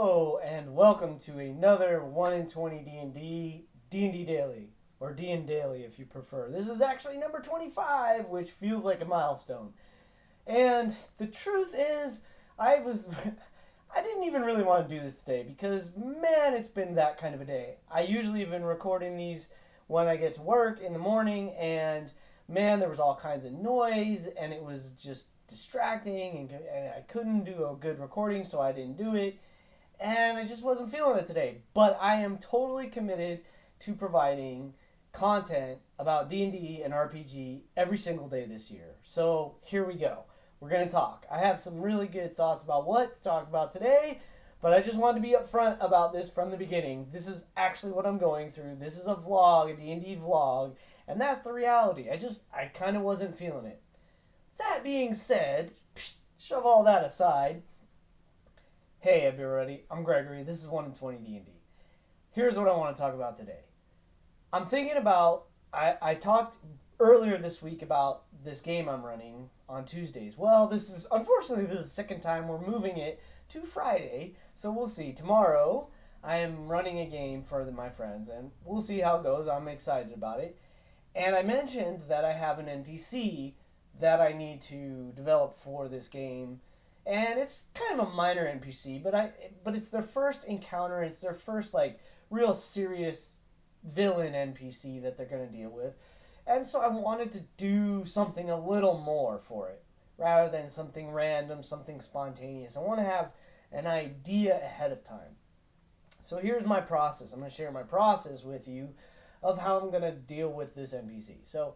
Hello and welcome to another 1 in 20 D&D Daily, or DnDaily if you prefer. This is actually number 25, which feels like a milestone. And the truth is, I didn't even really want to do this today because, man, it's been that kind of a day. I usually have been recording these when I get to work in the morning, and man, there was all kinds of noise, and it was just distracting, and I couldn't do a good recording, so I didn't do it, and I just wasn't feeling it today. But I am totally committed to providing content about D&D and RPG every single day this year. So here we go. We're going to talk. I have some really good thoughts about what to talk about today, but I just wanted to be upfront about this from the beginning. This is actually what I'm going through. This is a vlog, a D&D vlog, and that's the reality. I kind of wasn't feeling it. That being said, shove all that aside. Hey everybody, I'm Gregory. This is 1 in 20 D&D. Here's what I want to talk about today. I'm thinking about, I talked earlier this week about this game I'm running on Tuesdays. Well, unfortunately, this is the second time we're moving it to Friday, so we'll see. Tomorrow, I am running a game for my friends, and we'll see how it goes. I'm excited about it. And I mentioned that I have an NPC that I need to develop for this game, and it's kind of a minor NPC, but it's their first encounter. It's their first real serious villain NPC that they're going to deal with, and so I wanted to do something a little more for it rather than something random, something spontaneous. I want to have an idea ahead of time. So here's my process. I'm going to share my process with you of how I'm going to deal with this NPC. So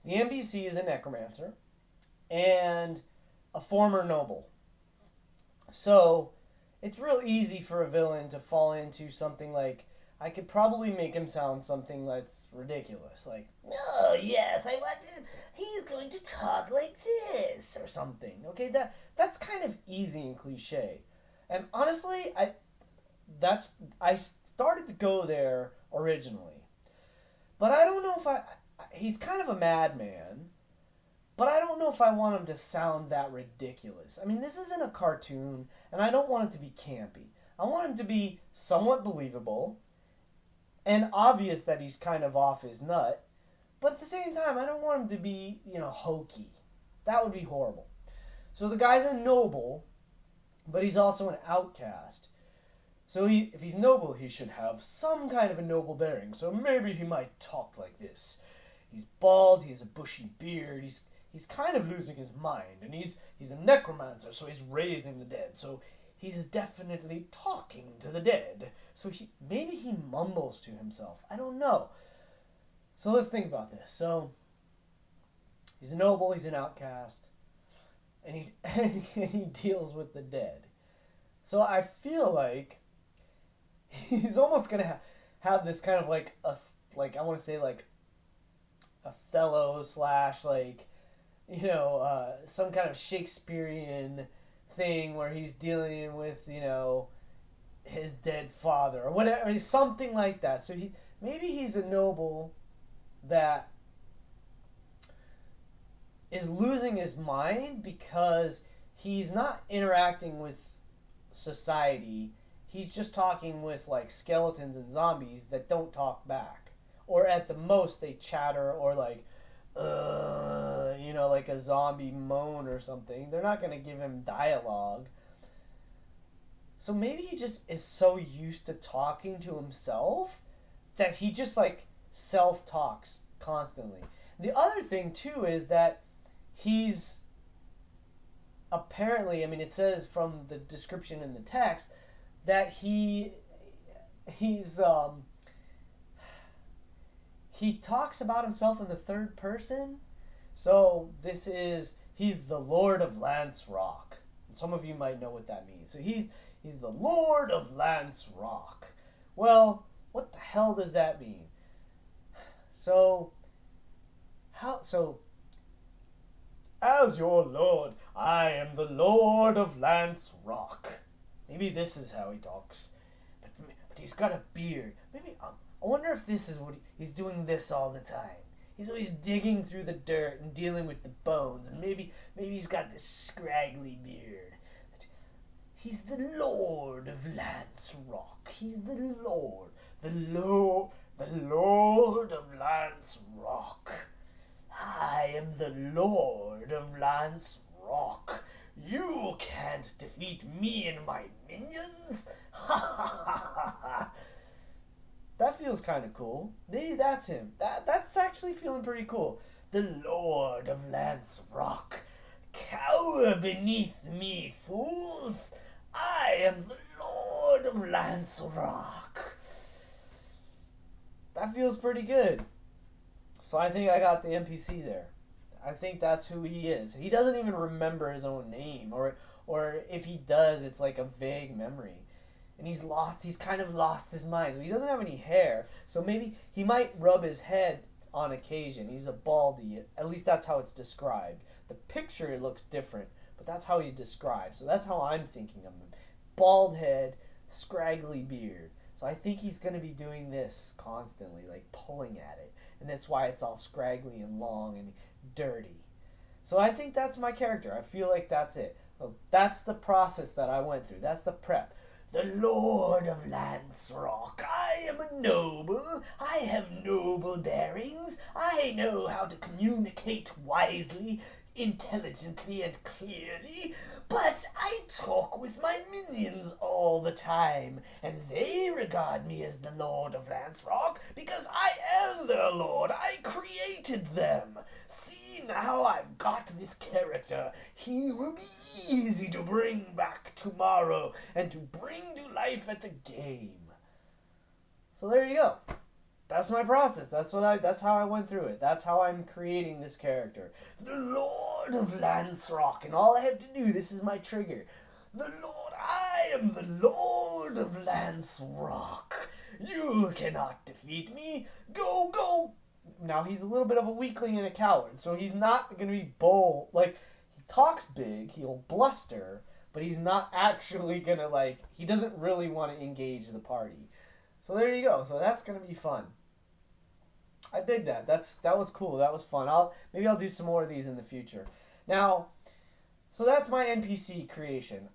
the NPC is a necromancer and a former noble. So it's real easy for a villain to fall into something like, I could probably make him sound something that's ridiculous, like, oh yes, he's going to talk like this, or something. Okay, that's kind of easy and cliche. And honestly, I started to go there originally. But I don't know if he's kind of a madman, but I don't know if I want him to sound that ridiculous. I mean, this isn't a cartoon, and I don't want it to be campy. I want him to be somewhat believable, and obvious that he's kind of off his nut, but at the same time, I don't want him to be, hokey. That would be horrible. So the guy's a noble, but he's also an outcast. So if he's noble, he should have some kind of a noble bearing. So maybe he might talk like this. He's bald, he has a bushy beard, he's kind of losing his mind, and he's a necromancer, so he's raising the dead. So he's definitely talking to the dead. So maybe he mumbles to himself. I don't know. So let's think about this. So he's a noble, he's an outcast, and he deals with the dead. So I feel like he's almost gonna have this kind of I want to say Othello / some kind of Shakespearean thing where he's dealing with his dead father or whatever, something like that. So maybe he's a noble that is losing his mind because he's not interacting with society. He's just talking with skeletons and zombies that don't talk back, or at the most they chatter, or like a zombie moan or something. They're not going to give him dialogue. So maybe he just is so used to talking to himself that he just self-talks constantly. The other thing too is that he's apparently, it says from the description in the text that he talks about himself in the third person. So he's the Lord of Lance Rock. Some of you might know what that means. So he's the Lord of Lance Rock. Well, what the hell does that mean? So as your lord, I am the Lord of Lance Rock. Maybe this is how he talks. But he's got a beard. Maybe I wonder if this is what he's doing this all the time. He's always digging through the dirt and dealing with the bones, and maybe he's got this scraggly beard. He's the Lord of Lance Rock. He's the Lord. The Lord of Lance Rock. I am the Lord of Lance Rock. You can't defeat me and my minions. Ha ha ha ha ha. That feels kind of cool. Maybe that's him. That's actually feeling pretty cool. The Lord of Lance Rock. Cower beneath me, fools. I am the Lord of Lance Rock. That feels pretty good. So I think I got the NPC there. I think that's who he is. He doesn't even remember his own name, or if he does, it's like a vague memory. And he's kind of lost his mind. He doesn't have any hair, so maybe he might rub his head on occasion. He's a baldy. At least that's how it's described. The picture looks different, but that's how he's described. So that's how I'm thinking of him. Bald head, scraggly beard. So I think he's going to be doing this constantly, like pulling at it. And that's why it's all scraggly and long and dirty. So I think that's my character. I feel like that's it. So that's the process that I went through. That's the prep. The Lord of Lance Rock. I am a noble. I have noble bearings. I know how to communicate wisely, intelligently, and clearly. But I talk with my minions all the time, and they regard me as the Lord of Lance Rock because I am their Lord. I created them. See, now I've got this character. He will be easy to bring back tomorrow and to bring to life at the game. So there you go. That's my process. That's how I went through it. That's how I'm creating this character. The Lord of Lance Rock. And all I have to do, this is my trigger. I am the Lord of Lance Rock. You cannot defeat me. Go, go. Now he's a little bit of a weakling and a coward, so he's not going to be bold. Like, he talks big, he'll bluster, but he's not actually going to, he doesn't really want to engage the party. So there you go. So that's going to be fun. I dig that. That was cool. That was fun. Maybe I'll do some more of these in the future. Now, so that's my NPC creation.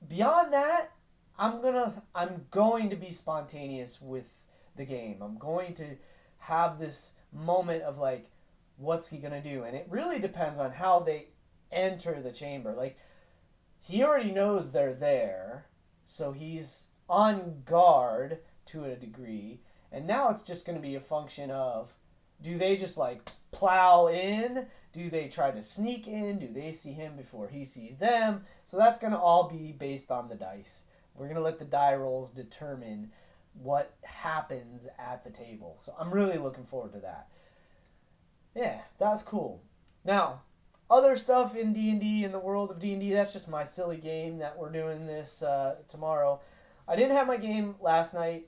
Beyond that, I'm going to be spontaneous with the game. I'm going to have this moment of what's he gonna do, and it really depends on how they enter the chamber. He already knows they're there, so he's on guard to a degree. And now it's just going to be a function of, do they just plow in? Do they try to sneak in? Do they see him before he sees them? So that's going to all be based on the dice. We're going to let the die rolls determine what happens at the table. So I'm really looking forward to that. Yeah, that's cool. Now, other stuff in D&D, in the world of D&D, that's just my silly game that we're doing this tomorrow. I didn't have my game last night.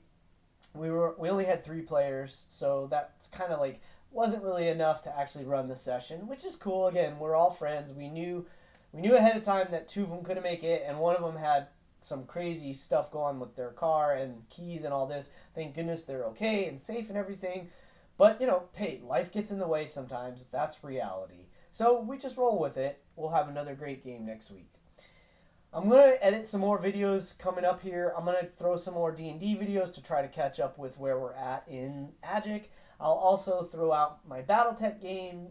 We only had 3 players, so that's kind of wasn't really enough to actually run the session, which is cool. Again, we're all friends. We knew ahead of time that 2 of them couldn't make it, and one of them had some crazy stuff go on with their car and keys and all this. Thank goodness they're okay and safe and everything. But, hey, life gets in the way sometimes. That's reality. So we just roll with it. We'll have another great game next week. I'm going to edit some more videos coming up here. I'm going to throw some more D&D videos to try to catch up with where we're at in AGIC. I'll also throw out my Battletech game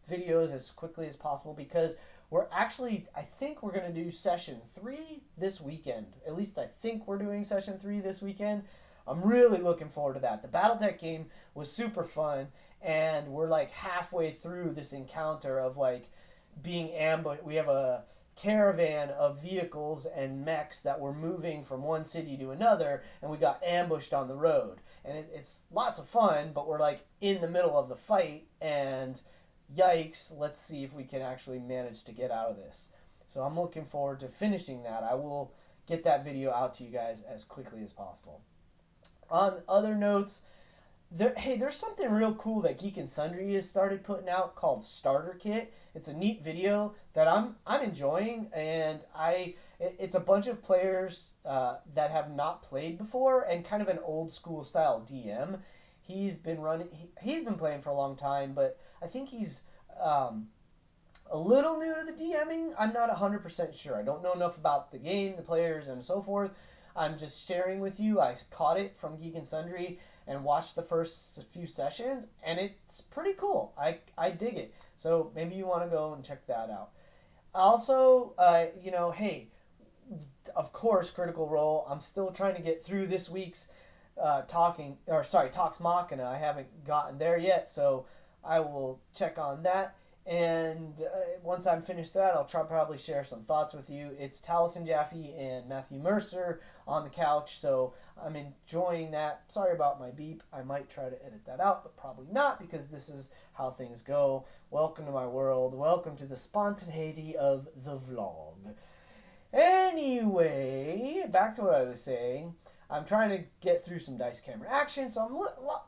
videos as quickly as possible because I think we're going to do session 3 this weekend. At least I think we're doing session 3 this weekend. I'm really looking forward to that. The Battletech game was super fun, and we're halfway through this encounter of being ambushed. We have a caravan of vehicles and mechs that were moving from one city to another, and we got ambushed on the road. And it's lots of fun, but we're in the middle of the fight, and yikes, let's see if we can actually manage to get out of this. So I'm looking forward to finishing that. I will get that video out to you guys as quickly as possible. On other notes, there's something real cool that Geek and Sundry has started putting out called Starter Kit. It's a neat video that I'm enjoying, and it's a bunch of players that have not played before, and kind of an old school style DM. He's been playing for a long time, but I think he's a little new to the DMing. I'm not 100% sure. I don't know enough about the game, the players, and so forth. I'm just sharing with you. I caught it from Geek and Sundry and watched the first few sessions, and it's pretty cool. I dig it. So maybe you want to go and check that out. Also, hey, of course, Critical Role. I'm still trying to get through this week's Talks Machina. I haven't gotten there yet, so I will check on that. And once I'm finished that, I'll probably share some thoughts with you. It's Taliesin Jaffe and Matthew Mercer on the couch, so I'm enjoying that. Sorry about my beep. I might try to edit that out, but probably not, because this is how things go. Welcome to my world. Welcome to the spontaneity of the vlog. Anyway, back to what I was saying. I'm trying to get through some dice camera action, so I'm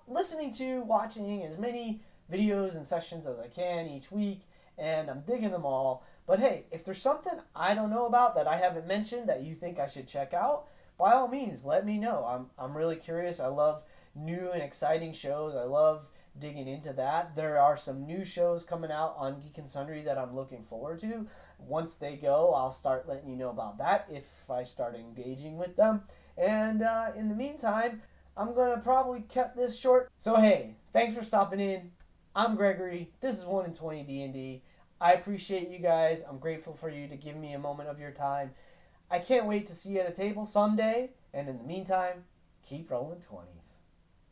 watching as many videos and sessions as I can each week, and I'm digging them all. But hey, if there's something I don't know about that I haven't mentioned that you think I should check out, by all means, let me know. I'm really curious. I love new and exciting shows. I love digging into that. There are some new shows coming out on Geek and Sundry that I'm looking forward to. Once they go, I'll start letting you know about that if I start engaging with them. And in the meantime, I'm going to probably cut this short. So hey, thanks for stopping in. I'm Gregory. This is 1 in 20 D&D. I appreciate you guys. I'm grateful for you to give me a moment of your time. I can't wait to see you at a table someday. And in the meantime, keep rolling 20s.